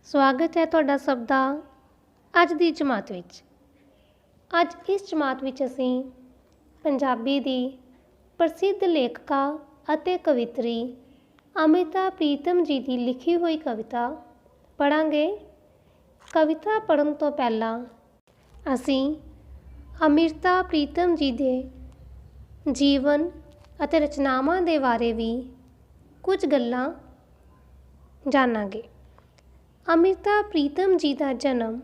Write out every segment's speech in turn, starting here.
ਸਵਾਗਤ ਹੈ ਤੁਹਾਡਾ ਸਭ ਦਾ ਅੱਜ ਦੀ ਜਮਾਤ ਵਿੱਚ। ਅੱਜ ਇਸ ਜਮਾਤ ਵਿੱਚ ਅਸੀਂ ਪੰਜਾਬੀ ਦੀ ਪ੍ਰਸਿੱਧ ਲੇਖਕਾ ਅਤੇ ਕਵਿੱਤਰੀ ਅੰਮ੍ਰਿਤਾ ਪ੍ਰੀਤਮ ਜੀ ਦੀ ਲਿਖੀ ਹੋਈ ਕਵਿਤਾ ਪੜ੍ਹਾਂਗੇ। ਕਵਿਤਾ ਪੜ੍ਹਨ ਤੋਂ ਪਹਿਲਾਂ ਅਸੀਂ ਅੰਮ੍ਰਿਤਾ ਪ੍ਰੀਤਮ ਜੀ ਦੇ ਜੀਵਨ ਅਤੇ ਰਚਨਾਵਾਂ ਦੇ ਬਾਰੇ ਵੀ ਕੁਝ ਗੱਲਾਂ ਜਾਣਾਂਗੇ। ਅੰਮ੍ਰਿਤਾ ਪ੍ਰੀਤਮ ਜੀ ਦਾ ਜਨਮ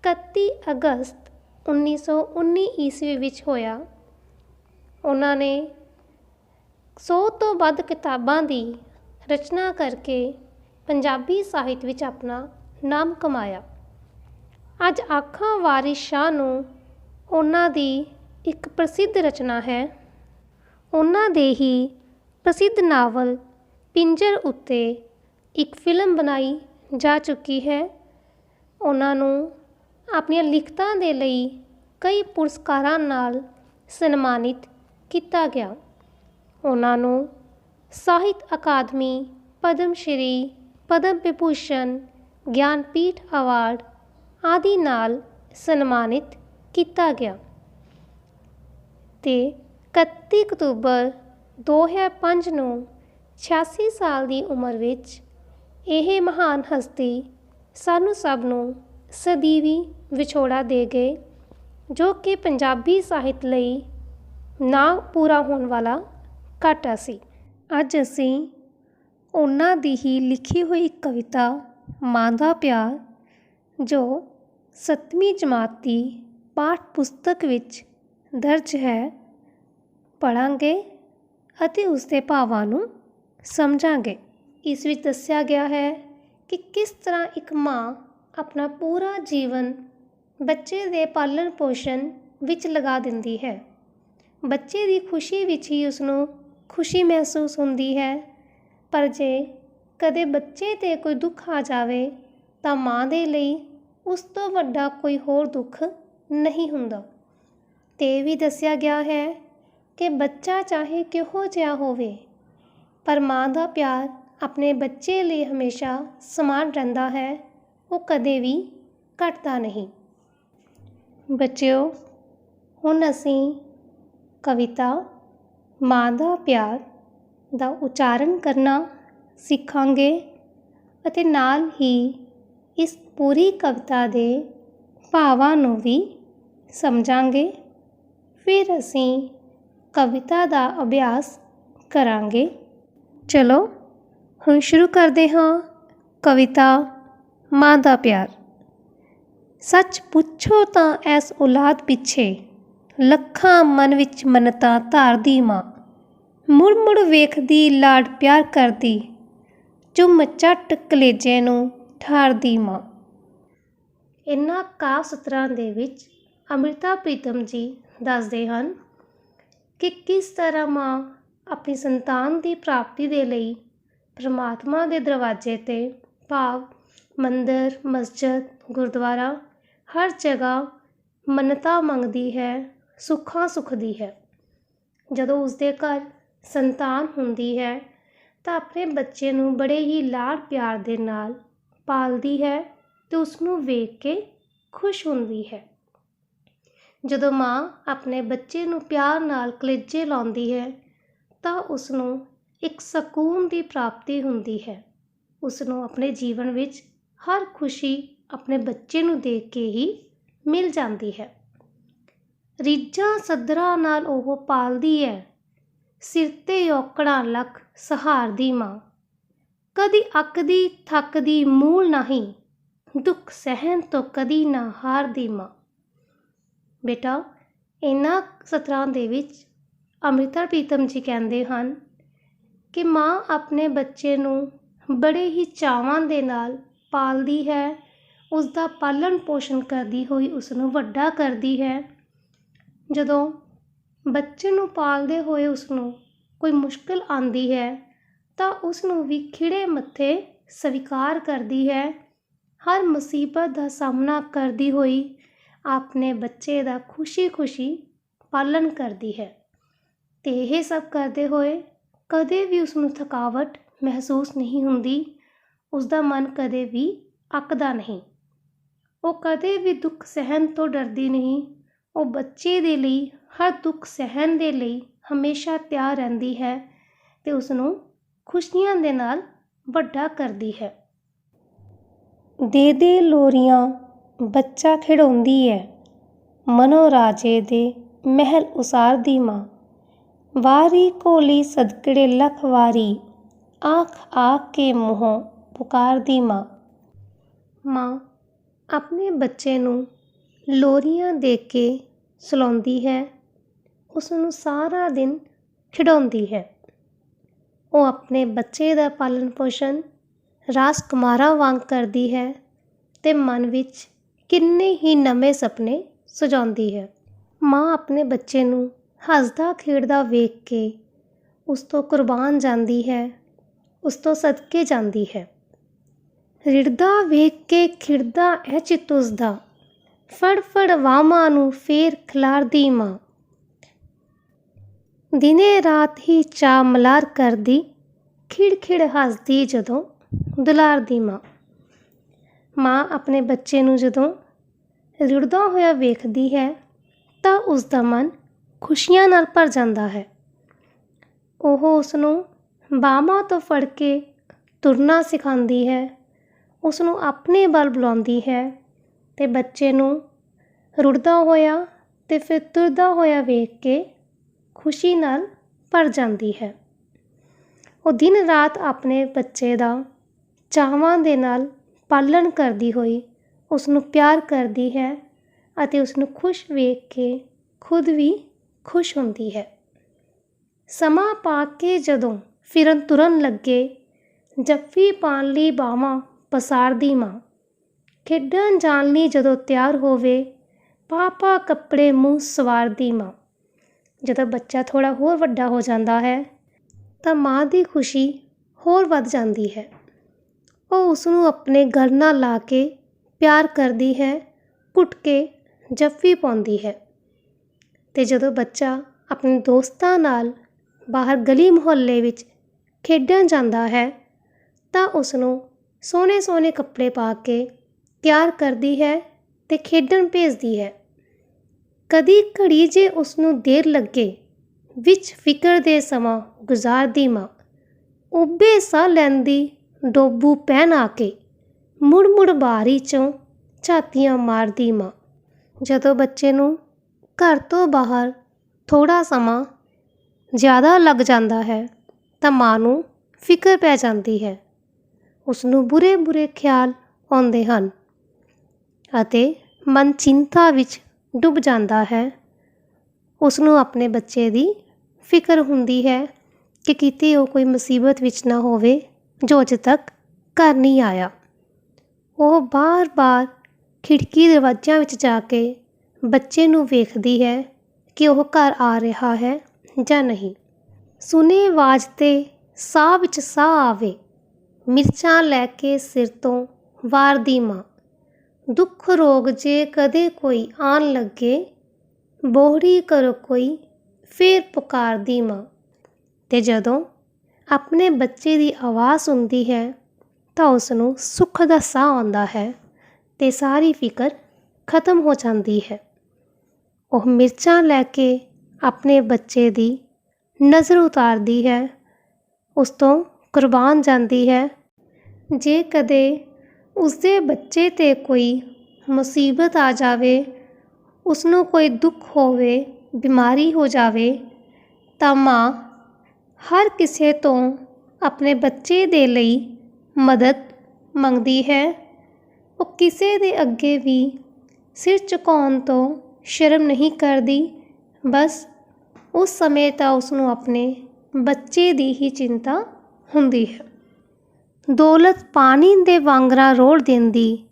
31 ਅਗਸਤ 1919 ਈਸਵੀ ਵਿੱਚ ਹੋਇਆ। ਉਹਨਾਂ ਨੇ 100 ਤੋਂ ਵੱਧ ਕਿਤਾਬਾਂ ਦੀ ਰਚਨਾ ਕਰਕੇ ਪੰਜਾਬੀ ਸਾਹਿਤ ਵਿੱਚ ਆਪਣਾ ਨਾਮ ਕਮਾਇਆ। ਅੱਜ ਆਖਾਂ ਵਾਰਿਸ ਸ਼ਾਹ ਨੂੰ ਉਹਨਾਂ ਦੀ ਇੱਕ ਪ੍ਰਸਿੱਧ ਰਚਨਾ ਹੈ। ਉਹਨਾਂ ਦੇ ਹੀ ਪ੍ਰਸਿੱਧ ਨਾਵਲ ਪਿੰਜਰ ਉੱਤੇ ਇੱਕ ਫਿਲਮ ਬਣਾਈ ਜਾ ਚੁੱਕੀ ਹੈ। ਉਹਨਾਂ ਨੂੰ ਆਪਣੀਆਂ ਲਿਖਤਾਂ ਦੇ ਲਈ ਕਈ ਪੁਰਸਕਾਰਾਂ ਨਾਲ ਸਨਮਾਨਿਤ ਕੀਤਾ ਗਿਆ। ਉਹਨਾਂ ਨੂੰ ਸਾਹਿਤ ਅਕਾਦਮੀ, ਪਦਮ ਸ਼੍ਰੀ, ਪਦਮ ਵਿਭੂਸ਼ਣ, ਗਿਆਨਪੀਠ ਅਵਾਰਡ ਆਦਿ ਨਾਲ ਸਨਮਾਨਿਤ ਕੀਤਾ ਗਿਆ। ਅਤੇ 31 ਅਕਤੂਬਰ 2005 ਨੂੰ 86 ਸਾਲ ਦੀ ਉਮਰ ਵਿੱਚ ਇਹ ਮਹਾਨ ਹਸਤੀ ਸਾਨੂੰ ਸਭ ਨੂੰ ਸਦੀਵੀ ਵਿਛੋੜਾ ਦੇ ਗਏ, ਜੋ ਕਿ ਪੰਜਾਬੀ ਸਾਹਿਤ ਲਈ ਨਾ ਪੂਰਾ ਹੋਣ ਵਾਲਾ ਘਾਟਾ ਸੀ। ਅੱਜ ਅਸੀਂ ਉਹਨਾਂ ਦੀ ਹੀ ਲਿਖੀ ਹੋਈ ਕਵਿਤਾ ਮਾਂ ਦਾ ਪਿਆਰ, ਜੋ 7ਵੀਂ ਜਮਾਤ ਦੀ ਪਾਠ ਪੁਸਤਕ ਵਿੱਚ ਦਰਜ ਹੈ, ਪੜ੍ਹਾਂਗੇ ਅਤੇ ਉਸਦੇ ਭਾਵਾਂ ਨੂੰ ਸਮਝਾਂਗੇ। ਇਸ ਵਿੱਚ ਦੱਸਿਆ ਗਿਆ ਹੈ ਕਿ ਕਿਸ ਤਰ੍ਹਾਂ ਇੱਕ ਮਾਂ ਆਪਣਾ ਪੂਰਾ ਜੀਵਨ ਬੱਚੇ ਦੇ ਪਾਲਣ ਪੋਸ਼ਣ ਵਿੱਚ ਲਗਾ ਦਿੰਦੀ ਹੈ। ਬੱਚੇ ਦੀ ਖੁਸ਼ੀ ਵਿੱਚ ਹੀ ਉਸਨੂੰ ਖੁਸ਼ੀ ਮਹਿਸੂਸ ਹੁੰਦੀ ਹੈ, ਪਰ ਜੇ ਕਦੇ ਬੱਚੇ 'ਤੇ ਕੋਈ ਦੁੱਖ ਆ ਜਾਵੇ ਤਾਂ ਮਾਂ ਦੇ ਲਈ ਉਸ ਤੋਂ ਵੱਡਾ ਕੋਈ ਹੋਰ ਦੁੱਖ ਨਹੀਂ ਹੁੰਦਾ। ਅਤੇ ਇਹ ਵੀ ਦੱਸਿਆ ਗਿਆ ਹੈ ਕਿ ਬੱਚਾ ਚਾਹੇ ਕਿਹੋ ਜਿਹਾ ਹੋਵੇ, ਪਰ ਮਾਂ ਦਾ ਪਿਆਰ ਆਪਣੇ ਬੱਚੇ ਲਈ ਹਮੇਸ਼ਾ ਸਮਾਨ ਰਹਿੰਦਾ ਹੈ, ਉਹ ਕਦੇ ਵੀ ਘਟਦਾ ਨਹੀਂ। ਬੱਚਿਓ, ਹੁਣ ਅਸੀਂ ਕਵਿਤਾ ਮਾਂ ਦਾ ਪਿਆਰ ਦਾ ਉਚਾਰਨ ਕਰਨਾ ਸਿੱਖਾਂਗੇ ਅਤੇ ਨਾਲ ਹੀ ਇਸ ਪੂਰੀ ਕਵਿਤਾ ਦੇ ਭਾਵਾਂ ਨੂੰ ਵੀ ਸਮਝਾਂਗੇ। ਫਿਰ ਅਸੀਂ ਕਵਿਤਾ ਦਾ ਅਭਿਆਸ ਕਰਾਂਗੇ। ਚਲੋ ਹੁਣ ਸ਼ੁਰੂ ਕਰਦੇ ਹਾਂ ਕਵਿਤਾ ਮਾਂ ਦਾ ਪਿਆਰ। ਸੱਚ ਪੁੱਛੋ ਤਾਂ ਐਸ ਔਲਾਦ ਪਿੱਛੇ ਲੱਖਾਂ ਮਨ ਵਿੱਚ ਮੰਨਤਾਂ ਧਾਰਦੀ ਮਾਂ, ਮੁੜ ਮੁੜ ਵੇਖਦੀ ਲਾਡ ਪਿਆਰ ਕਰਦੀ, ਚੁੰਮ ਚੱਟ ਕਲੇਜੇ ਨੂੰ ਠਾਰਦੀ ਮਾਂ। ਇਹਨਾਂ ਕਾਵਿ ਸਤਰਾਂ ਦੇ ਵਿੱਚ ਅੰਮ੍ਰਿਤਾ ਪ੍ਰੀਤਮ ਜੀ ਦੱਸਦੇ ਹਨ ਕਿ ਕਿਸ ਤਰ੍ਹਾਂ ਮਾਂ ਆਪਣੀ ਸੰਤਾਨ ਦੀ ਪ੍ਰਾਪਤੀ ਦੇ ਲਈ ਪਰਮਾਤਮਾ ਦੇ ਦਰਵਾਜ਼ੇ 'ਤੇ, ਭਾਵ ਮੰਦਰ, ਮਸਜਿਦ, ਗੁਰਦੁਆਰਾ, ਹਰ ਜਗ੍ਹਾ ਮੰਨਤਾਂ ਮੰਗਦੀ ਹੈ, ਸੁੱਖਾਂ ਸੁੱਖਦੀ ਹੈ। ਜਦੋਂ ਉਸਦੇ ਘਰ ਸੰਤਾਨ ਹੁੰਦੀ ਹੈ ਤਾਂ ਆਪਣੇ ਬੱਚੇ ਨੂੰ ਬੜੇ ਹੀ ਲਾਡ ਪਿਆਰ ਦੇ ਨਾਲ ਪਾਲਦੀ ਹੈ ਅਤੇ ਉਸਨੂੰ ਵੇਖ ਕੇ ਖੁਸ਼ ਹੁੰਦੀ ਹੈ। ਜਦੋਂ ਮਾਂ ਆਪਣੇ ਬੱਚੇ ਨੂੰ ਪਿਆਰ ਨਾਲ ਕਲੇਜੇ ਲਾਉਂਦੀ ਹੈ ਤਾਂ ਉਸਨੂੰ ਇੱਕ ਸਕੂਨ ਦੀ ਪ੍ਰਾਪਤੀ ਹੁੰਦੀ ਹੈ। ਉਸਨੂੰ ਆਪਣੇ ਜੀਵਨ ਵਿੱਚ ਹਰ ਖੁਸ਼ੀ ਆਪਣੇ ਬੱਚੇ ਨੂੰ ਦੇਖ ਕੇ ਹੀ ਮਿਲ ਜਾਂਦੀ ਹੈ। ਰੀਝਾਂ ਸੱਧਰਾਂ ਨਾਲ ਉਹ ਪਾਲਦੀ ਹੈ, ਸਿਰ 'ਤੇ ਔਕੜਾਂ ਲੱਖ ਸਹਾਰਦੀ ਮਾਂ, ਕਦੀ ਅੱਕਦੀ ਥੱਕਦੀ ਮੂਲ ਨਹੀਂ, ਦੁੱਖ ਸਹਿਣ ਤੋਂ ਕਦੀ ਨਾ ਹਾਰਦੀ ਮਾਂ। ਬੇਟਾ, ਇਹਨਾਂ ਸਤਰਾਂ ਦੇ ਵਿੱਚ ਅੰਮ੍ਰਿਤਾ ਪ੍ਰੀਤਮ ਜੀ ਕਹਿੰਦੇ ਹਨ ਕਿ ਮਾਂ ਆਪਣੇ ਬੱਚੇ ਨੂੰ ਬੜੇ ਹੀ ਚਾਵਾਂ ਦੇ ਨਾਲ ਪਾਲਦੀ ਹੈ, ਉਸਦਾ ਪਾਲਣ ਪੋਸ਼ਣ ਕਰਦੀ ਹੋਈ ਉਸਨੂੰ ਵੱਡਾ ਕਰਦੀ ਹੈ। ਜਦੋਂ ਬੱਚੇ ਨੂੰ ਪਾਲਦੇ ਹੋਏ ਉਸਨੂੰ ਕੋਈ ਮੁਸ਼ਕਿਲ ਆਉਂਦੀ ਹੈ ਤਾਂ ਉਸਨੂੰ ਵੀ ਖਿੜੇ ਮੱਥੇ ਸਵੀਕਾਰ ਕਰਦੀ ਹੈ। ਹਰ ਮੁਸੀਬਤ ਦਾ ਸਾਹਮਣਾ ਕਰਦੀ ਹੋਈ ਆਪਣੇ ਬੱਚੇ ਦਾ ਖੁਸ਼ੀ ਪਾਲਣ ਕਰਦੀ ਹੈ। ਅਤੇ ਇਹ ਸਭ ਕਰਦੇ ਹੋਏ ਕਦੇ ਵੀ ਉਸਨੂੰ ਥਕਾਵਟ ਮਹਿਸੂਸ ਨਹੀਂ ਹੁੰਦੀ, ਉਸਦਾ ਮਨ ਕਦੇ ਵੀ ਅੱਕਦਾ ਨਹੀਂ। ਉਹ ਕਦੇ ਵੀ ਦੁੱਖ ਸਹਿਣ ਤੋਂ ਡਰਦੀ ਨਹੀਂ। ਉਹ ਬੱਚੇ ਦੇ ਲਈ ਹਰ ਦੁੱਖ ਸਹਿਣ ਦੇ ਲਈ ਹਮੇਸ਼ਾ ਤਿਆਰ ਰਹਿੰਦੀ ਹੈ ਅਤੇ ਉਸਨੂੰ ਖੁਸ਼ੀਆਂ ਦੇ ਨਾਲ ਵੱਡਾ ਕਰਦੀ ਹੈ। ਦੇ ਲੋਰੀਆਂ ਬੱਚਾ ਖਿਡਾਉਂਦੀ ਹੈ, ਮਨੋ ਰਾਜੇ ਦੇ ਮਹਿਲ ਉਸਾਰਦੀ ਮਾਂ। ਵਾਰੀ ਘੋਲੀ ਸਦਕੜੇ ਲੱਖ ਵਾਰੀ, ਆਖ ਆਖ ਕੇ ਮੂੰਹੋਂ ਪੁਕਾਰਦੀ ਮਾਂ। ਮਾਂ ਆਪਣੇ ਬੱਚੇ ਨੂੰ ਲੋਰੀਆਂ ਦੇ ਕੇ ਸਲਾਉਂਦੀ ਹੈ, ਉਸ ਨੂੰ ਸਾਰਾ ਦਿਨ ਖਿਡਾਉਂਦੀ ਹੈ। ਉਹ ਆਪਣੇ ਬੱਚੇ ਦਾ ਪਾਲਣ ਪੋਸ਼ਣ ਰਾਜਕੁਮਾਰਾਂ ਵਾਂਗ ਕਰਦੀ ਹੈ ਅਤੇ ਮਨ ਵਿੱਚ ਕਿੰਨੇ ਹੀ ਨਵੇਂ ਸੁਪਨੇ ਸਜਾਉਂਦੀ ਹੈ। ਮਾਂ ਆਪਣੇ ਬੱਚੇ ਨੂੰ ਹੱਸਦਾ ਖੇਡਦਾ ਵੇਖ ਕੇ ਉਸ ਤੋਂ ਕੁਰਬਾਨ ਜਾਂਦੀ ਹੈ, ਉਸ ਤੋਂ ਸਦਕੇ ਜਾਂਦੀ ਹੈ। ਰਿੜਦਾ ਵੇਖ ਕੇ ਖਿੜਦਾ ਐ ਚਿੱਤ ਉਸਦਾ, ਫੜ ਫੜ ਵਾਹਵਾਂ ਨੂੰ ਫੇਰ ਖਿਲਾਰਦੀ ਮਾਂ। ਦਿਨੇ ਰਾਤ ਹੀ ਚਾਅ ਮਲਾਰ ਕਰਦੀ, ਖਿੜ ਖਿੜ ਹੱਸਦੀ ਜਦੋਂ ਦੁਲਾਰਦੀ ਮਾਂ। ਮਾਂ ਆਪਣੇ ਬੱਚੇ ਨੂੰ ਜਦੋਂ ਰਿੜਦਾ ਹੋਇਆ ਵੇਖਦੀ ਹੈ ਤਾਂ ਉਸ ਦਾ ਮਨ ਖੁਸ਼ੀਆਂ ਨਾਲ ਭਰ ਜਾਂਦਾ ਹੈ। ਉਹ ਉਸ ਨੂੰ ਬਾਹਾਂ ਤੋਂ ਫੜ ਕੇ ਤੁਰਨਾ ਸਿਖਾਉਂਦੀ ਹੈ, ਉਸ ਨੂੰ ਆਪਣੇ ਵੱਲ ਬੁਲਾਉਂਦੀ ਹੈ ਅਤੇ ਬੱਚੇ ਨੂੰ ਰੁੜਦਾ ਹੋਇਆ ਅਤੇ ਫਿਰ ਤੁਰਦਾ ਹੋਇਆ ਵੇਖ ਕੇ ਖੁਸ਼ੀ ਨਾਲ ਭਰ ਜਾਂਦੀ ਹੈ। ਉਹ ਦਿਨ ਰਾਤ ਆਪਣੇ ਬੱਚੇ ਦਾ ਚਾਵਾਂ ਦੇ ਨਾਲ ਪਾਲਣ ਕਰਦੀ ਹੋਈ ਉਸ ਨੂੰ ਪਿਆਰ ਕਰਦੀ ਹੈ ਅਤੇ ਉਸ ਨੂੰ ਖੁਸ਼ ਵੇਖ ਕੇ ਖੁਦ ਵੀ ਖੁਸ਼ ਹੁੰਦੀ ਹੈ। ਸਮਾਂ ਪਾ ਕੇ ਜਦੋਂ ਫਿਰਨ ਤੁਰਨ ਲੱਗੇ, ਜੱਫੀ ਪਾਉਣ ਲਈ ਬਾਹਾਂ ਪਸਾਰਦੀ ਮਾਂ। ਖੇਡਣ ਜਾਣ ਲਈ ਜਦੋਂ ਤਿਆਰ ਹੋਵੇ, ਪਾ ਕੱਪੜੇ ਮੂੰਹ ਸਵਾਰਦੀ ਮਾਂ। ਜਦੋਂ ਬੱਚਾ ਥੋੜ੍ਹਾ ਹੋਰ ਵੱਡਾ ਹੋ ਜਾਂਦਾ ਹੈ ਤਾਂ ਮਾਂ ਦੀ ਖੁਸ਼ੀ ਹੋਰ ਵੱਧ ਜਾਂਦੀ ਹੈ। ਉਹ ਉਸ ਨੂੰ ਆਪਣੇ ਗਲ ਨਾਲ ਲਾ ਕੇ ਪਿਆਰ ਕਰਦੀ ਹੈ, ਘੁੱਟ ਕੇ ਜੱਫੀ ਪਾਉਂਦੀ ਹੈ। ਅਤੇ ਜਦੋਂ ਬੱਚਾ ਆਪਣੇ ਦੋਸਤਾਂ ਨਾਲ ਬਾਹਰ ਗਲੀ ਮੁਹੱਲੇ ਵਿੱਚ ਖੇਡਣ ਜਾਂਦਾ ਹੈ ਤਾਂ ਉਸ ਨੂੰ ਸੋਹਣੇ ਸੋਹਣੇ ਕੱਪੜੇ ਪਾ ਕੇ ਤਿਆਰ ਕਰਦੀ ਹੈ ਅਤੇ ਖੇਡਣ ਭੇਜਦੀ ਹੈ। ਕਦੀ ਘੜੀ ਜੇ ਉਸ ਨੂੰ ਦੇਰ ਲੱਗੇ, ਵਿੱਚ ਫਿਕਰ ਦੇ ਸਮਾਂ ਗੁਜ਼ਾਰਦੀ ਮਾਂ। ਉੱਭੇ ਸਾਹ ਲੈਂਦੀ ਡੋਬੂ ਪਹਿਨਾ ਕੇ, ਮੁੜ ਮੁੜ ਬਾਰੀ 'ਚੋਂ ਝਾਤੀਆਂ ਮਾਰਦੀ ਮਾਂ। ਜਦੋਂ ਬੱਚੇ ਨੂੰ ਘਰ ਤੋਂ ਬਾਹਰ ਥੋੜ੍ਹਾ ਸਮਾਂ ਜ਼ਿਆਦਾ ਲੱਗ ਜਾਂਦਾ ਹੈ ਤਾਂ ਮਾਂ ਨੂੰ ਫਿਕਰ ਪੈ ਜਾਂਦੀ ਹੈ। ਉਸ ਨੂੰ ਬੁਰੇ ਬੁਰੇ ਖਿਆਲ ਆਉਂਦੇ ਹਨ ਅਤੇ ਮਨ ਚਿੰਤਾ ਵਿੱਚ ਡੁੱਬ ਜਾਂਦਾ ਹੈ। ਉਸ ਨੂੰ ਆਪਣੇ ਬੱਚੇ ਦੀ ਫਿਕਰ ਹੁੰਦੀ ਹੈ ਕਿ ਕਿਤੇ ਉਹ ਕੋਈ ਮੁਸੀਬਤ ਵਿੱਚ ਨਾ ਹੋਵੇ ਜੋ ਅਜੇ ਤੱਕ ਘਰ ਨਹੀਂ ਆਇਆ। ਉਹ ਬਾਰ-ਬਾਰ ਖਿੜਕੀ ਦਰਵਾਜ਼ਿਆਂ ਵਿੱਚ ਜਾ ਕੇ ਬੱਚੇ ਨੂੰ ਵੇਖਦੀ ਹੈ ਕਿ ਉਹ ਘਰ ਆ ਰਿਹਾ ਹੈ ਜਾਂ ਨਹੀਂ। ਸੁਣੇ ਆਵਾਜ਼ ਤੇ ਸਾਹ ਵਿੱਚ ਸਾਹ ਆਵੇ, ਮਿਰਚਾਂ ਲੈ ਕੇ ਸਿਰ ਤੋਂ ਵਾਰਦੀ ਮਾਂ। ਦੁੱਖ ਰੋਗ ਜੇ ਕਦੇ ਕੋਈ ਆਉਣ ਲੱਗੇ, ਬੋਹੜੀ ਕਰੋ ਕੋਈ ਫੇਰ ਪੁਕਾਰਦੀ ਮਾਂ। ਅਤੇ ਜਦੋਂ ਆਪਣੇ ਬੱਚੇ ਦੀ ਆਵਾਜ਼ ਸੁਣਦੀ ਹੈ ਤਾਂ ਉਸ ਨੂੰ ਸੁੱਖ ਦਾ ਸਾਹ ਆਉਂਦਾ ਹੈ ਅਤੇ ਸਾਰੀ ਫਿਕਰ ਖਤਮ ਹੋ ਜਾਂਦੀ ਹੈ। ਉਹ ਮਿਰਚਾਂ ਲੈ ਕੇ ਆਪਣੇ ਬੱਚੇ ਦੀ ਨਜ਼ਰ ਉਤਾਰਦੀ ਹੈ, ਉਸ ਤੋਂ ਕੁਰਬਾਨ ਜਾਂਦੀ ਹੈ। ਜੇ ਕਦੇ ਉਸਦੇ ਬੱਚੇ 'ਤੇ ਕੋਈ ਮੁਸੀਬਤ ਆ ਜਾਵੇ, ਉਸ ਨੂੰ ਕੋਈ ਦੁੱਖ ਹੋਵੇ, ਬਿਮਾਰੀ ਹੋ ਜਾਵੇ ਤਾਂ ਮਾਂ ਹਰ ਕਿਸੇ ਤੋਂ ਆਪਣੇ ਬੱਚੇ ਦੇ ਲਈ ਮਦਦ ਮੰਗਦੀ ਹੈ। ਉਹ ਕਿਸੇ ਦੇ ਅੱਗੇ ਵੀ ਸਿਰ ਝੁਕਾਉਣ ਤੋਂ ਸ਼ਰਮ ਨਹੀਂ ਕਰਦੀ। ਬਸ ਉਸ ਸਮੇਂ ਤਾਂ ਉਸ ਨੂੰ ਆਪਣੇ ਬੱਚੇ ਦੀ ਹੀ ਚਿੰਤਾ ਹੁੰਦੀ ਹੈ। ਦੌਲਤ ਪਾਣੀ ਦੇ ਵਾਂਗਰਾਂ ਰੋੜ ਦਿੰਦੀ,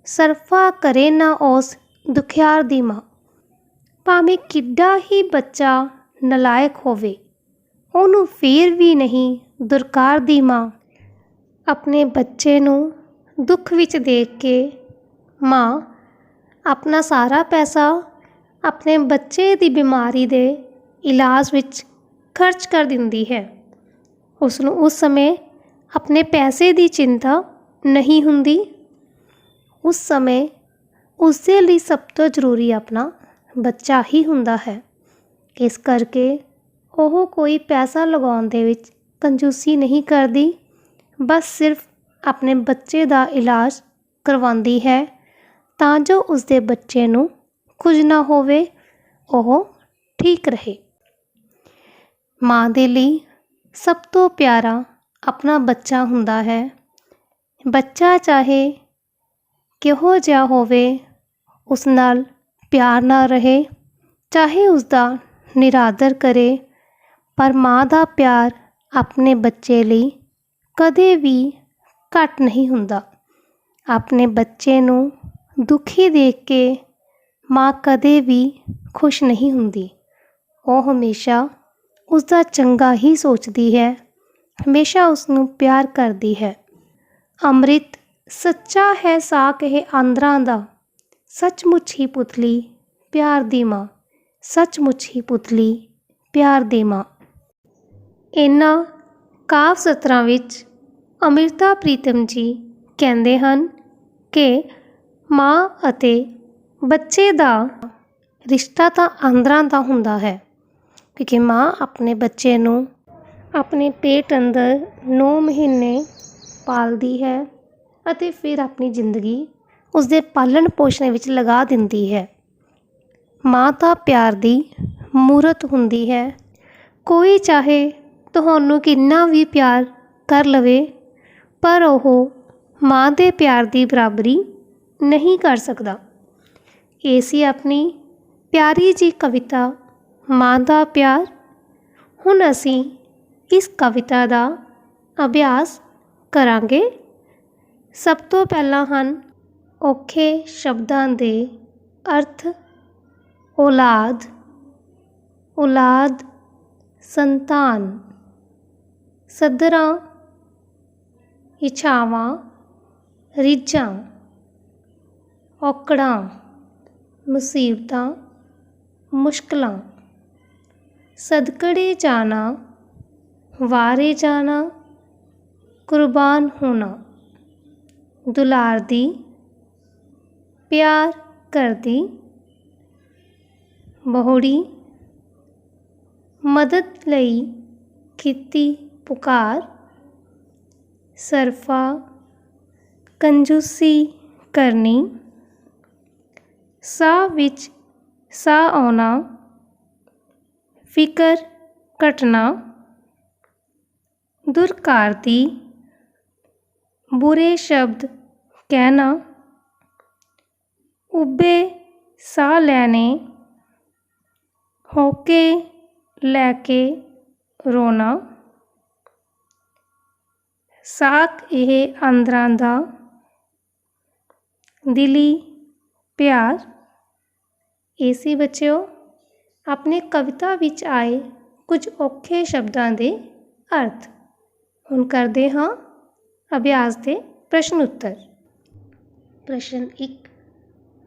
ਸਰਫਾ ਕਰੇ ਨਾ ਉਸ ਦੁਖਿਆਰ ਦੀ ਮਾਂ। ਭਾਵੇਂ ਕਿੱਡਾ ਹੀ ਬੱਚਾ ਨਲਾਇਕ ਹੋਵੇ, ਉਹਨੂੰ ਫੇਰ ਵੀ ਨਹੀਂ ਦੁਰਕਾਰਦੀ ਮਾਂ। ਆਪਣੇ ਬੱਚੇ ਨੂੰ ਦੁੱਖ ਵਿੱਚ ਦੇਖ ਕੇ ਮਾਂ ਆਪਣਾ ਸਾਰਾ ਪੈਸਾ ਆਪਣੇ ਬੱਚੇ ਦੀ ਬਿਮਾਰੀ ਦੇ ਇਲਾਜ ਵਿੱਚ ਖਰਚ ਕਰ ਦਿੰਦੀ ਹੈ। ਉਸ ਨੂੰ ਉਸ ਸਮੇਂ ਆਪਣੇ ਪੈਸੇ ਦੀ ਚਿੰਤਾ ਨਹੀਂ ਹੁੰਦੀ। ਉਸ ਸਮੇਂ ਉਸਦੇ ਲਈ ਸਭ ਤੋਂ ਜ਼ਰੂਰੀ ਆਪਣਾ ਬੱਚਾ ਹੀ ਹੁੰਦਾ ਹੈ। ਇਸ ਕਰਕੇ ਉਹ ਕੋਈ ਪੈਸਾ ਲਗਾਉਣ ਦੇ ਵਿੱਚ ਕੰਜੂਸੀ ਨਹੀਂ ਕਰਦੀ, ਬਸ ਸਿਰਫ ਆਪਣੇ ਬੱਚੇ ਦਾ ਇਲਾਜ ਕਰਵਾਉਂਦੀ ਹੈ ਤਾਂ ਜੋ ਉਸਦੇ ਬੱਚੇ ਨੂੰ ਕੁਝ ਨਾ ਹੋਵੇ, ਉਹ ਠੀਕ ਰਹੇ। ਮਾਂ ਦੇ ਲਈ ਸਭ ਤੋਂ ਪਿਆਰਾ ਆਪਣਾ ਬੱਚਾ ਹੁੰਦਾ ਹੈ। ਬੱਚਾ ਚਾਹੇ ਕਿਹੋ ਜਿਹਾ ਹੋਵੇ, ਉਸ ਨਾਲ ਪਿਆਰ ਨਾਲ ਰਹੇ, ਚਾਹੇ ਉਸਦਾ ਨਿਰਾਦਰ ਕਰੇ, ਪਰ ਮਾਂ ਦਾ ਪਿਆਰ ਆਪਣੇ ਬੱਚੇ ਲਈ ਕਦੇ ਵੀ ਘੱਟ ਨਹੀਂ ਹੁੰਦਾ। ਆਪਣੇ ਬੱਚੇ ਨੂੰ ਦੁਖੀ ਦੇਖ ਕੇ ਮਾਂ ਕਦੇ ਵੀ ਖੁਸ਼ ਨਹੀਂ ਹੁੰਦੀ। ਉਹ ਹਮੇਸ਼ਾ ਉਸਦਾ ਚੰਗਾ ਹੀ ਸੋਚਦੀ ਹੈ, ਹਮੇਸ਼ਾ ਉਸਨੂੰ ਪਿਆਰ ਕਰਦੀ ਹੈ। ਅੰਮ੍ਰਿਤ ਸੱਚਾ ਹੈ ਸਾਕ ਇਹ ਆਂਦਰਾਂ ਦਾ, ਸੱਚਮੁੱਚ ਹੀ ਪੁਤਲੀ ਪਿਆਰ ਦੀ ਮਾਂ, ਸੱਚਮੁੱਚ ਹੀ ਪੁਤਲੀ ਪਿਆਰ ਦੀ ਮਾਂ। ਇਹਨਾਂ ਕਾਵਿ ਸਤਰਾਂ ਵਿੱਚ ਅੰਮ੍ਰਿਤਾ ਪ੍ਰੀਤਮ ਜੀ ਕਹਿੰਦੇ ਹਨ ਕਿ ਮਾਂ ਅਤੇ ਬੱਚੇ ਦਾ ਰਿਸ਼ਤਾ ਤਾਂ ਆਂਦਰਾਂ ਦਾ ਹੁੰਦਾ ਹੈ, ਕਿਉਂਕਿ ਮਾਂ ਆਪਣੇ ਬੱਚੇ ਨੂੰ ਆਪਣੇ ਪੇਟ ਅੰਦਰ 9 ਮਹੀਨੇ ਪਾਲਦੀ ਹੈ ਅਤੇ ਫਿਰ ਆਪਣੀ ਜ਼ਿੰਦਗੀ ਉਸਦੇ ਪਾਲਣ ਪੋਸ਼ਣ ਵਿੱਚ ਲਗਾ ਦਿੰਦੀ ਹੈ। ਮਾਂ ਤਾਂ ਪਿਆਰ ਦੀ ਮੂਰਤ ਹੁੰਦੀ ਹੈ। ਕੋਈ ਚਾਹੇ ਤੁਹਾਨੂੰ ਕਿੰਨਾ ਵੀ ਪਿਆਰ ਕਰ ਲਵੇ, ਪਰ ਉਹ ਮਾਂ ਦੇ ਪਿਆਰ ਦੀ ਬਰਾਬਰੀ ਨਹੀਂ ਕਰ ਸਕਦਾ। ਇਹ ਸੀ ਆਪਣੀ ਪਿਆਰੀ ਜੀ ਕਵਿਤਾ ਮਾਂ ਦਾ ਪਿਆਰ। ਹੁਣ ਅਸੀਂ ਇਸ ਕਵਿਤਾ ਦਾ ਅਭਿਆਸ ਕਰਾਂਗੇ। ਸਭ ਤੋਂ ਪਹਿਲਾਂ ਹਨ ਔਖੇ ਸ਼ਬਦਾਂ ਦੇ ਅਰਥ। ਔਲਾਦ, ਔਲਾਦ, ਸੰਤਾਨ, ਸੱਧਰਾਂ, ਇੱਛਾਵਾਂ, ਰੀਝਾਂ, ਔਕੜਾਂ, ਮੁਸੀਬਤਾਂ, ਮੁਸ਼ਕਲਾਂ, ਸਦਕੜੇ ਜਾਣਾ, ਵਾਰੇ ਜਾਣਾ, ਕੁਰਬਾਨ ਹੋਣਾ, ਦੁਲਾਰਦੀ, ਪਿਆਰ ਕਰਦੀ, ਬਹੁੜੀ, ਮਦਦ ਲਈ ਕੀਤੀ ਪੁਕਾਰ, ਸਰਫਾ, ਕੰਜੂਸੀ ਕਰਨੀ, ਸਾਹ ਵਿੱਚ ਸਾਹ ਆਉਣਾ, ਫਿਕਰ ਘਟਣਾ, ਦੁਰਕਾਰਤੀ, ਬੁਰੇ ਸ਼ਬਦ ਕਹਿਣਾ, ਉੱਭੇ ਸਾਹ ਲੈਣੇ, ਹੋਕੇ ਲੈ ਕੇ ਰੋਣਾ। ਸਾਕ ਇਹ ਆਂਦਰਾਂ ਦਾ ਦਿਲੀ ਪਿਆਰ। ਇਹ ਸੀ ਬੱਚਿਓ ਆਪਣੀ ਕਵਿਤਾ ਵਿੱਚ ਆਏ ਕੁਝ ਔਖੇ ਸ਼ਬਦਾਂ ਦੇ ਅਰਥ। ਹੁਣ ਕਰਦੇ ਹਾਂ ਅਭਿਆਸ ਦੇ ਪ੍ਰਸ਼ਨ ਉੱਤਰ। ਪ੍ਰਸ਼ਨ 1,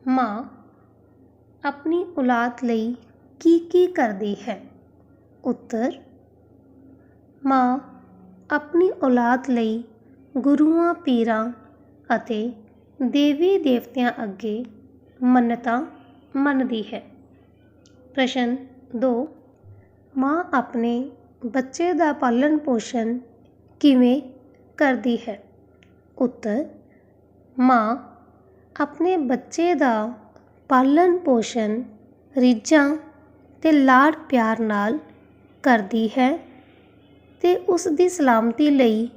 ਮਾਂ ਆਪਣੀ ਔਲਾਦ ਲਈ ਕੀ ਕਰਦੀ ਹੈ? ਉੱਤਰ, ਮਾਂ ਆਪਣੀ ਔਲਾਦ ਲਈ ਗੁਰੂਆਂ ਪੀਰਾਂ ਅਤੇ ਦੇਵੀ ਦੇਵਤਿਆਂ ਅੱਗੇ ਮੰਨਤਾਂ ਮੰਨਦੀ ਹੈ। ਪ੍ਰਸ਼ਨ 2, ਮਾਂ ਆਪਣੇ ਬੱਚੇ ਦਾ ਪਾਲਣ ਪੋਸ਼ਣ ਕਿਵੇਂ ਕਰਦੀ ਹੈ? ਉੱਤਰ, ਮਾਂ ਆਪਣੇ ਬੱਚੇ ਦਾ ਪਾਲਣ ਪੋਸ਼ਣ ਰੀਝਾਂ ਤੇ ਲਾਡ ਪਿਆਰ ਨਾਲ ਕਰਦੀ ਹੈ ਤੇ ਉਸ ਦੀ ਸਲਾਮਤੀ ਲਈ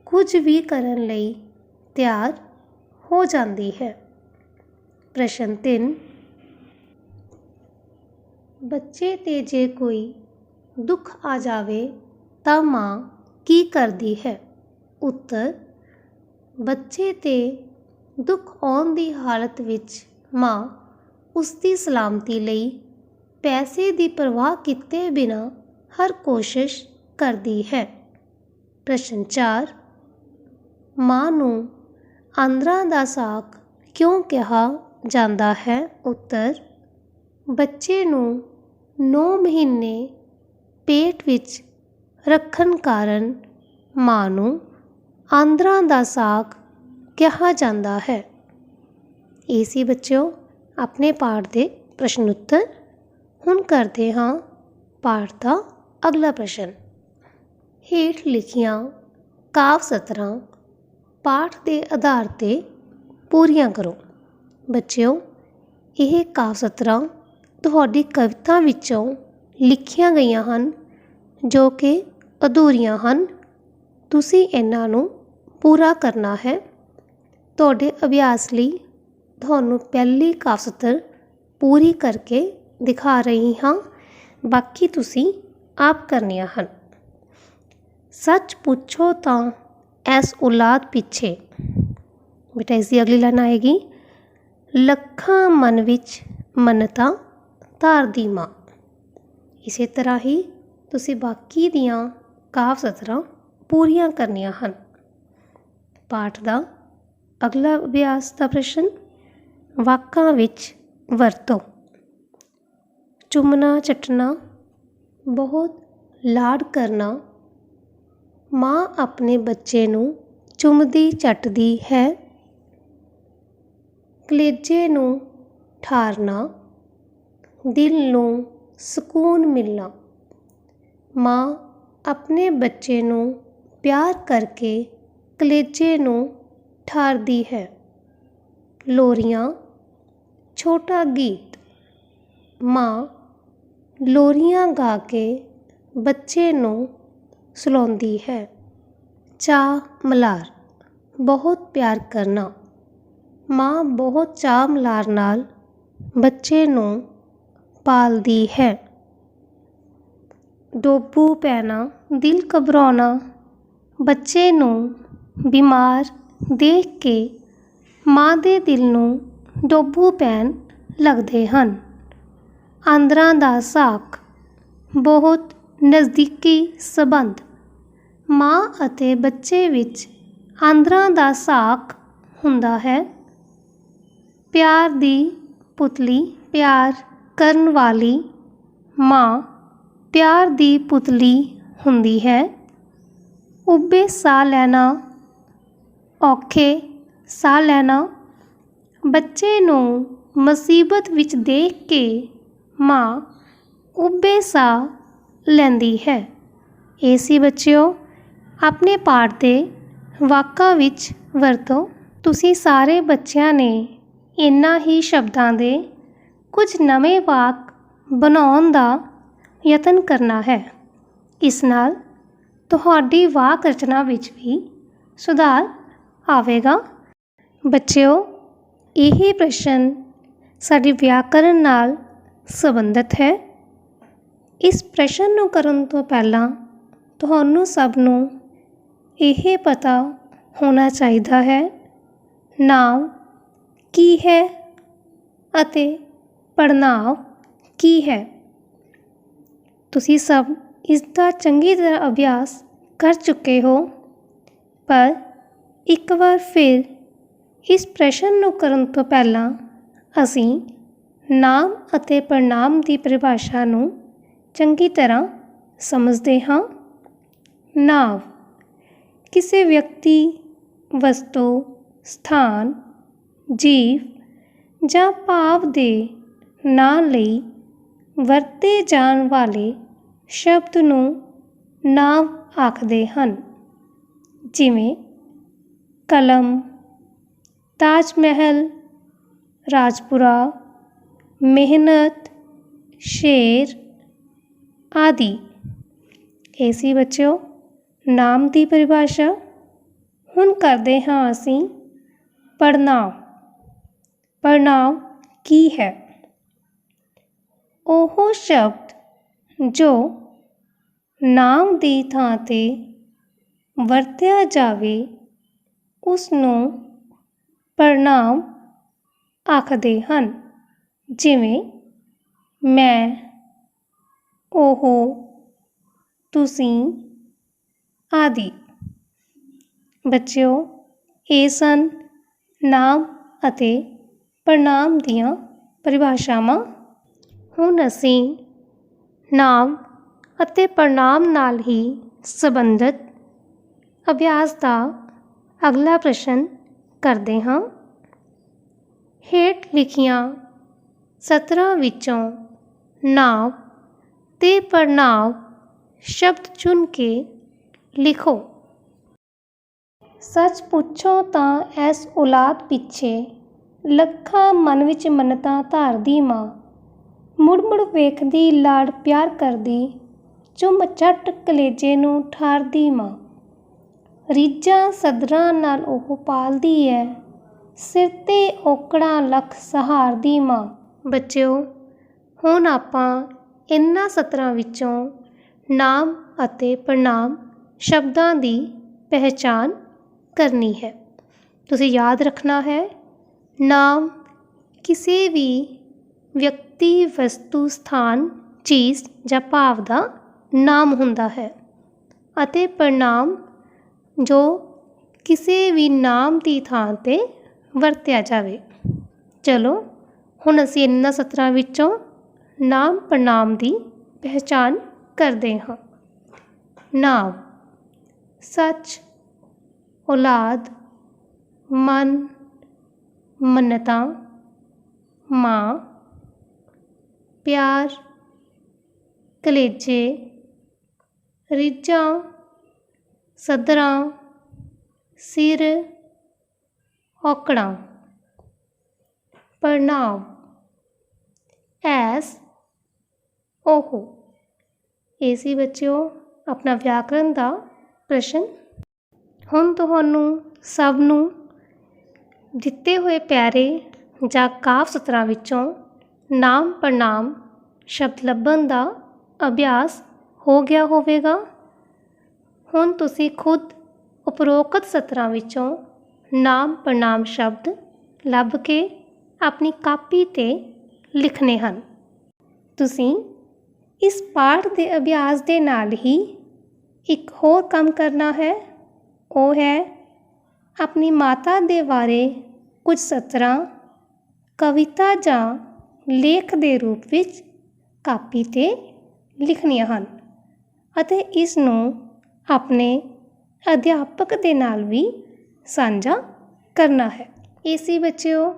ਕੁਝ ਵੀ ਕਰਨ ਲਈ ਤਿਆਰ ਹੋ ਜਾਂਦੀ ਹੈ। ਪ੍ਰਸ਼ਨ 3, ਬੱਚੇ 'ਤੇ ਜੇ ਕੋਈ ਦੁੱਖ ਆ ਜਾਵੇ ਤਾਂ ਮਾਂ ਕੀ ਕਰਦੀ ਹੈ? ਉੱਤਰ, ਬੱਚੇ 'ਤੇ ਦੁੱਖ ਆਉਣ ਦੀ ਹਾਲਤ ਵਿੱਚ ਮਾਂ ਉਸ ਦੀ ਸਲਾਮਤੀ ਲਈ ਪੈਸੇ ਦੀ ਪਰਵਾਹ ਕੀਤੇ ਬਿਨਾਂ ਹਰ ਕੋਸ਼ਿਸ਼ ਕਰਦੀ ਹੈ। ਪ੍ਰਸ਼ਨ 4, ਮਾਂ ਨੂੰ ਆਂਦਰਾਂ ਦਾ ਸਾਕ ਕਿਉਂ ਕਿਹਾ ਜਾਂਦਾ ਹੈ? ਉੱਤਰ, ਬੱਚੇ ਨੂੰ 9 ਮਹੀਨੇ ਪੇਟ ਵਿੱਚ ਰੱਖਣ ਕਾਰਨ ਮਾਂ ਨੂੰ ਆਂਦਰਾਂ ਦਾ ਸਾਕ ਕਿਹਾ ਜਾਂਦਾ ਹੈ। ਇਹ ਸੀ ਬੱਚਿਓ ਆਪਣੇ ਪਾਠ ਦੇ ਪ੍ਰਸ਼ਨ ਉੱਤਰ। ਹੁਣ ਕਰਦੇ ਹਾਂ ਪਾਠ ਦਾ ਅਗਲਾ ਪ੍ਰਸ਼ਨ। ਹੇਠ ਲਿਖੀਆਂ ਕਾਵਿ ਸਤਰਾਂ ਪਾਠ ਦੇ ਆਧਾਰ 'ਤੇ ਪੂਰੀਆਂ ਕਰੋ। ਬੱਚਿਓ, ਇਹ ਕਾਵਿ ਸਤਰਾਂ ਤੁਹਾਡੀ ਕਵਿਤਾ ਵਿੱਚੋਂ ਲਿਖੀਆਂ ਗਈਆਂ ਹਨ ਜੋ ਕਿ ਅਧੂਰੀਆਂ ਹਨ। ਤੁਸੀਂ ਇਹਨਾਂ ਨੂੰ ਪੂਰਾ ਕਰਨਾ ਹੈ। ਤੁਹਾਡੇ ਅਭਿਆਸ ਲਈ ਤੁਹਾਨੂੰ ਪਹਿਲੀ ਕਾਵਿ ਸਤਰ ਪੂਰੀ ਕਰਕੇ ਦਿਖਾ ਰਹੀ ਹਾਂ, ਬਾਕੀ ਤੁਸੀਂ ਆਪ ਕਰਨੀਆਂ ਹਨ। ਸੱਚ ਪੁੱਛੋ ਤਾਂ ਐਸ ਔਲਾਦ ਪਿੱਛੇ, ਬੇਟਾ ਇਸ ਦੀ ਅਗਲੀ ਲਾਈਨ ਆਏਗੀ, ਲੱਖਾਂ ਮਨ ਵਿੱਚ ਮੰਨਤਾਂ ਧਾਰਦੀ ਮਾਂ। ਇਸੇ ਤਰ੍ਹਾਂ ਹੀ ਤੁਸੀਂ ਬਾਕੀ ਦੀਆਂ ਕਾਵਿ ਸਤਰਾਂ ਪੂਰੀਆਂ ਕਰਨੀਆਂ ਹਨ। ਪਾਠ ਦਾ ਅਗਲਾ ਅਭਿਆਸ ਦਾ ਪ੍ਰਸ਼ਨ, ਵਾਕਾਂ ਵਿੱਚ ਵਰਤੋ। ਚੁੰਮਣਾ ਚੱਟਣਾ, ਬਹੁਤ ਲਾਡ ਕਰਨਾ। ਮਾਂ ਆਪਣੇ ਬੱਚੇ ਨੂੰ ਚੁੰਮਦੀ ਚੱਟਦੀ ਹੈ। ਕਲੇਜੇ ਨੂੰ ਠਾਰਨਾ, ਦਿਲ ਨੂੰ ਸਕੂਨ ਮਿਲਣਾ। ਮਾਂ ਆਪਣੇ ਬੱਚੇ ਨੂੰ ਪਿਆਰ ਕਰਕੇ ਕਲੇਜੇ ਨੂੰ ਠਾਰਦੀ ਹੈ। ਲੋਰੀਆਂ, ਛੋਟਾ ਗੀਤ। ਮਾਂ ਲੋਰੀਆਂ ਗਾ ਕੇ ਬੱਚੇ ਨੂੰ ਸੁਲਾਉਂਦੀ ਹੈ। ਚਾਅ ਮਲ੍ਹਾਰ, ਬਹੁਤ ਪਿਆਰ ਕਰਨਾ। ਮਾਂ ਬਹੁਤ ਚਾਅ ਮਲ੍ਹਾਰ ਨਾਲ ਬੱਚੇ ਨੂੰ ਪਾਲਦੀ ਹੈ। ਡੋਬੂ ਪੈਣਾ, ਦਿਲ ਘਬਰਾਉਣਾ। ਬੱਚੇ ਨੂੰ ਬਿਮਾਰ ਦੇਖ ਕੇ ਮਾਂ ਦੇ ਦਿਲ ਨੂੰ ਡੋਬੂ ਪੈਣ ਲੱਗਦੇ ਹਨ। ਆਂਦਰਾਂ ਦਾ ਸਾਕ, ਬਹੁਤ ਨਜ਼ਦੀਕੀ ਸਬੰਧ। ਮਾਂ ਅਤੇ ਬੱਚੇ ਵਿੱਚ ਆਂਦਰਾਂ ਦਾ ਸਾਕ ਹੁੰਦਾ ਹੈ। ਪਿਆਰ ਦੀ ਪੁਤਲੀ, ਪਿਆਰ ਕਰਨ ਵਾਲੀ ਮਾਂ ਪਿਆਰ ਦੀ ਪੁਤਲੀ ਹੁੰਦੀ ਹੈ। ਉੱਭੇ ਸਾਹ ਲੈਣਾ, ਔਖੇ ਸਾਹ ਲੈਣਾ। ਬੱਚੇ ਨੂੰ ਮੁਸੀਬਤ ਵਿੱਚ ਦੇਖ ਕੇ ਮਾਂ ਉੱਭੇ ਸਾਹ ਲੈਂਦੀ ਹੈ। ਇਹ ਸੀ ਬੱਚਿਓ ਆਪਣੇ ਪਾਠ ਦੇ ਵਾਕਾਂ ਵਿੱਚ ਵਰਤੋ। ਤੁਸੀਂ ਸਾਰੇ ਬੱਚਿਆਂ ਨੇ ਇਹਨਾਂ ਹੀ ਸ਼ਬਦਾਂ ਦੇ ਕੁਝ ਨਵੇਂ ਵਾਕ ਬਣਾਉਣ ਦਾ ਯਤਨ ਕਰਨਾ ਹੈ। ਇਸ ਨਾਲ ਤੁਹਾਡੀ ਵਾਕ ਰਚਨਾ ਵਿੱਚ ਵੀ ਸੁਧਾਰ ਆਵੇਗਾ। ਬੱਚਿਓ, ਇਹ ਪ੍ਰਸ਼ਨ ਸਾਡੀ ਵਿਆਕਰਨ ਨਾਲ ਸੰਬੰਧਿਤ ਹੈ। ਇਸ ਪ੍ਰਸ਼ਨ ਨੂੰ ਕਰਨ ਤੋਂ ਪਹਿਲਾਂ ਤੁਹਾਨੂੰ ਸਭ ਨੂੰ ਇਹ ਪਤਾ ਹੋਣਾ ਚਾਹੀਦਾ ਹੈ ਨਾਂਵ ਕੀ ਹੈ ਅਤੇ ਪੜ੍ਹਨਾਂਵ ਕੀ ਹੈ। ਤੁਸੀਂ ਸਭ ਇਸ ਦਾ ਚੰਗੀ ਤਰ੍ਹਾਂ ਅਭਿਆਸ ਕਰ ਚੁੱਕੇ ਹੋ, ਪਰ ਇੱਕ ਵਾਰ ਫਿਰ ਇਸ ਪ੍ਰਸ਼ਨ ਨੂੰ ਕਰਨ ਤੋਂ ਪਹਿਲਾਂ ਅਸੀਂ ਨਾਮ ਅਤੇ ਪੜ੍ਹਨਾਂਵ ਦੀ ਪਰਿਭਾਸ਼ਾ ਨੂੰ ਚੰਗੀ ਤਰ੍ਹਾਂ ਸਮਝਦੇ ਹਾਂ। ਨਾਂਵ ਕਿਸੇ ਵਿਅਕਤੀ, ਵਸਤੂ, ਸਥਾਨ, ਜੀਵ ਜਾਂ ਭਾਵ ਦੇ ਨਾਂ ਲਈ ਵਰਤੇ ਜਾਣ ਵਾਲੇ ਸ਼ਬਦ ਨੂੰ ਨਾਂਵ ਆਖਦੇ ਹਨ। ਜਿਵੇਂ ਕਲਮ, ਤਾਜ ਮਹਿਲ, ਰਾਜਪੁਰਾ, ਮਿਹਨਤ, ਸ਼ੇਰ ਆਦਿ। ਇਹ ਸੀ ਬੱਚਿਓ ਨਾਮ ਦੀ ਪਰਿਭਾਸ਼ਾ। ਹੁਣ ਕਰਦੇ ਹਾਂ ਅਸੀਂ ਪੜ੍ਹਨਾਂਵ। ਪੜ੍ਹਨਾਂਵ ਕੀ ਹੈ? ਉਹ ਸ਼ਬਦ ਜੋ ਨਾਮ ਦੀ ਥਾਂ 'ਤੇ ਵਰਤਿਆ ਜਾਵੇ ਉਸ ਨੂੰ ਪੜ੍ਹਨਾਂਵ ਆਖਦੇ ਹਨ। ਜਿਵੇਂ ਮੈਂ, ਉਹ, ਤੁਸੀਂ ਆਦਿ। ਬੱਚਿਓ, ਇਹ ਸਨ ਨਾਮ ਅਤੇ ਪੜ੍ਹਨਾਂਵ ਦੀਆਂ ਪਰਿਭਾਸ਼ਾਵਾਂ। ਹੁਣ ਅਸੀਂ ਨਾਮ ਅਤੇ ਪੜ੍ਹਨਾਂਵ ਨਾਲ ਹੀ ਸੰਬੰਧਿਤ ਅਭਿਆਸ ਦਾ ਅਗਲਾ ਪ੍ਰਸ਼ਨ ਕਰਦੇ ਹਾਂ। ਹੇਠ ਲਿਖੀਆਂ ਸਤਰਾਂ ਵਿੱਚੋਂ ਨਾਂਵ ਤੇ ਪੜ੍ਹਨਾਂਵ ਸ਼ਬਦ ਚੁਣ ਕੇ ਲਿਖੋ। ਸੱਚ ਪੁੱਛੋ ਤਾਂ ਐਸ ਔਲਾਦ ਪਿੱਛੇ ਲੱਖਾਂ ਮਨ ਵਿੱਚ ਮੰਨਤਾਂ ਧਾਰਦੀ ਮਾਂ, ਮੁੜ ਮੁੜ ਵੇਖਦੀ ਲਾਡ ਪਿਆਰ ਕਰਦੀ, ਚੁੰਮ ਝੱਟ ਕਲੇਜੇ ਨੂੰ ਠਾਰਦੀ ਮਾਂ। ਰੀਝਾਂ ਸੱਧਰਾਂ ਨਾਲ ਉਹ ਪਾਲਦੀ ਐ, ਸਿਰ 'ਤੇ ਔਕੜਾਂ ਲੱਖ ਸਹਾਰਦੀ ਮਾਂ। ਬੱਚਿਓ, ਹੁਣ ਆਪਾਂ ਇਹਨਾਂ ਸਤਰਾਂ ਵਿੱਚੋਂ ਨਾਮ ਅਤੇ ਪੜ੍ਹਨਾਂਵ ਸ਼ਬਦਾਂ ਦੀ ਪਹਿਚਾਣ ਕਰਨੀ ਹੈ। ਤੁਸੀਂ ਯਾਦ ਰੱਖਣਾ ਹੈ, ਨਾਮ ਕਿਸੇ ਵੀ ਵਿਅਕਤੀ, ਵਸਤੂ, ਸਥਾਨ, ਚੀਜ਼ ਜਾਂ ਭਾਵ ਦਾ ਨਾਮ ਹੁੰਦਾ ਹੈ ਅਤੇ ਪੜ੍ਹਨਾਂਵ ਜੋ ਕਿਸੇ ਵੀ ਨਾਮ ਦੀ ਥਾਂ 'ਤੇ ਵਰਤਿਆ ਜਾਵੇ। ਚਲੋ ਹੁਣ ਅਸੀਂ ਇਹਨਾਂ ਸਤਰਾਂ ਵਿੱਚੋਂ ਨਾਮ ਪੜ੍ਹਨਾਂਵ ਦੀ ਪਹਿਚਾਣ ਕਰਦੇ ਹਾਂ। ਨਾਮ ਸੱਚ, ਔਲਾਦ, ਮਨ, ਮੰਨਤਾਂ, ਮਾਂ, ਪਿਆਰ, ਕਲੇਜੇ, ਰੀਝਾਂ, ਸੱਧਰਾਂ, ਸਿਰ, ਔਕੜਾਂ। ਪੜ੍ਹਨਾਂਵ ਐਸ, ਉਹ। ਇਹ ਸੀ ਬੱਚਿਓ ਆਪਣਾ ਵਿਆਕਰਨ ਦਾ ਪ੍ਰਸ਼ਨ। ਹੁਣ ਤੁਹਾਨੂੰ ਸਭ ਨੂੰ ਦਿੱਤੇ ਹੋਏ ਪਿਆਰੇ ਜਾਂ ਕਾਵਿ ਸਤਰਾਂ ਵਿੱਚੋਂ ਨਾਮ ਪੜ੍ਹਨਾਂਵ ਸ਼ਬਦ ਲੱਭਣ ਦਾ ਅਭਿਆਸ ਹੋ ਗਿਆ ਹੋਵੇਗਾ। ਹੁਣ ਤੁਸੀਂ ਖੁਦ ਉਪਰੋਕਤ ਸਤਰਾਂ ਵਿੱਚੋਂ ਨਾਮ ਪੜ੍ਹਨਾਂਵ ਸ਼ਬਦ ਲੱਭ ਕੇ ਆਪਣੀ ਕਾਪੀ 'ਤੇ ਲਿਖਣੇ ਹਨ। ਤੁਸੀਂ ਇਸ ਪਾਠ ਦੇ ਅਭਿਆਸ ਦੇ ਨਾਲ ਹੀ ਇੱਕ ਹੋਰ ਕੰਮ ਕਰਨਾ ਹੈ, ਉਹ ਹੈ ਆਪਣੀ ਮਾਤਾ ਦੇ ਬਾਰੇ ਕੁਝ ਸਤਰਾਂ ਕਵਿਤਾ ਜਾਂ ਲੇਖ ਦੇ ਰੂਪ ਵਿੱਚ ਕਾਪੀ 'ਤੇ ਲਿਖਣੀਆਂ ਹਨ ਅਤੇ ਇਸ ਨੂੰ ਆਪਣੇ ਅਧਿਆਪਕ ਦੇ ਨਾਲ ਵੀ ਸਾਂਝਾ ਕਰਨਾ ਹੈ। ਇਹ ਸੀ ਬੱਚਿਓ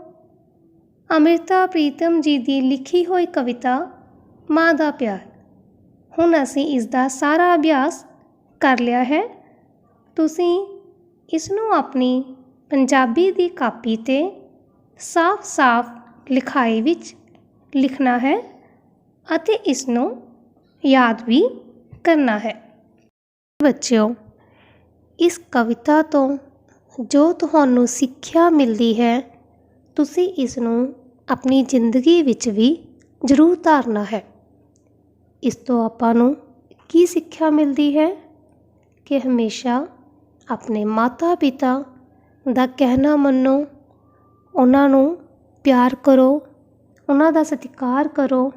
ਅੰਮ੍ਰਿਤਾ ਪ੍ਰੀਤਮ ਜੀ ਦੀ ਲਿਖੀ ਹੋਈ ਕਵਿਤਾ ਮਾਂ ਦਾ ਪਿਆਰ। ਹੁਣ ਅਸੀਂ ਇਸ ਦਾ ਸਾਰਾ ਅਭਿਆਸ ਕਰ ਲਿਆ ਹੈ। ਤੁਸੀਂ ਇਸ ਨੂੰ ਆਪਣੀ ਪੰਜਾਬੀ ਦੀ ਕਾਪੀ 'ਤੇ ਸਾਫ਼-ਸਾਫ਼ ਲਿਖਾਈ ਵਿੱਚ ਲਿਖਣਾ ਹੈ ਅਤੇ ਇਸ ਨੂੰ ਯਾਦ ਵੀ ਕਰਨਾ ਹੈ। ਬੱਚਿਓ, ਇਸ ਕਵਿਤਾ ਤੋਂ ਜੋ ਤੁਹਾਨੂੰ ਸਿੱਖਿਆ ਮਿਲਦੀ ਹੈ, ਤੁਸੀਂ ਇਸ ਨੂੰ ਆਪਣੀ ਜ਼ਿੰਦਗੀ ਵਿੱਚ ਵੀ ਜ਼ਰੂਰ ਧਾਰਨਾ ਹੈ। ਇਸ ਤੋਂ ਆਪਾਂ ਨੂੰ ਕੀ ਸਿੱਖਿਆ ਮਿਲਦੀ ਹੈ ਕਿ ਹਮੇਸ਼ਾ ਆਪਣੇ ਮਾਤਾ ਪਿਤਾ ਦਾ ਕਹਿਣਾ ਮੰਨੋ, ਉਹਨਾਂ ਨੂੰ ਪਿਆਰ ਕਰੋ, ਉਹਨਾਂ ਦਾ ਸਤਿਕਾਰ ਕਰੋ,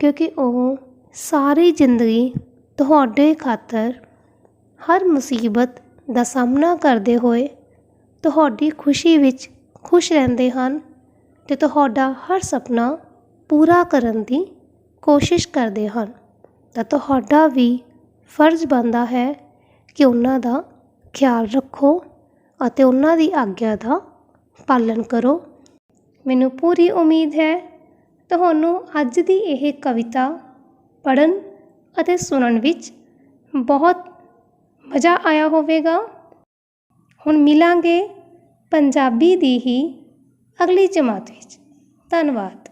ਕਿਉਂਕਿ ਉਹ ਸਾਰੀ ਜ਼ਿੰਦਗੀ ਤੁਹਾਡੇ ਖਾਤਰ ਹਰ ਮੁਸੀਬਤ ਦਾ ਸਾਹਮਣਾ ਕਰਦੇ ਹੋਏ ਤੁਹਾਡੀ ਖੁਸ਼ੀ ਵਿੱਚ ਖੁਸ਼ ਰਹਿੰਦੇ ਹਨ ਅਤੇ ਤੁਹਾਡਾ ਹਰ ਸੁਪਨਾ ਪੂਰਾ ਕਰਨ ਦੀ ਕੋਸ਼ਿਸ਼ ਕਰਦੇ ਹਨ। ਤਾਂ ਤੁਹਾਡਾ ਵੀ ਫਰਜ਼ ਬਣਦਾ ਹੈ ਕਿ ਉਹਨਾਂ ਦਾ ਖਿਆਲ ਰੱਖੋ ਅਤੇ ਉਹਨਾਂ ਦੀ ਆਗਿਆ ਦਾ ਪਾਲਣ ਕਰੋ। ਮੈਨੂੰ ਪੂਰੀ ਉਮੀਦ ਹੈ ਤੁਹਾਨੂੰ ਅੱਜ ਦੀ ਇਹ ਕਵਿਤਾ ਪੜ੍ਹਨ ਅਤੇ ਸੁਣਨ ਵਿੱਚ ਬਹੁਤ ਮਜ਼ਾ ਆਇਆ ਹੋਵੇਗਾ। ਹੁਣ ਮਿਲਾਂਗੇ ਪੰਜਾਬੀ ਦੀ ਹੀ ਅਗਲੀ ਜਮਾਤ ਵਿੱਚ। ਧੰਨਵਾਦ।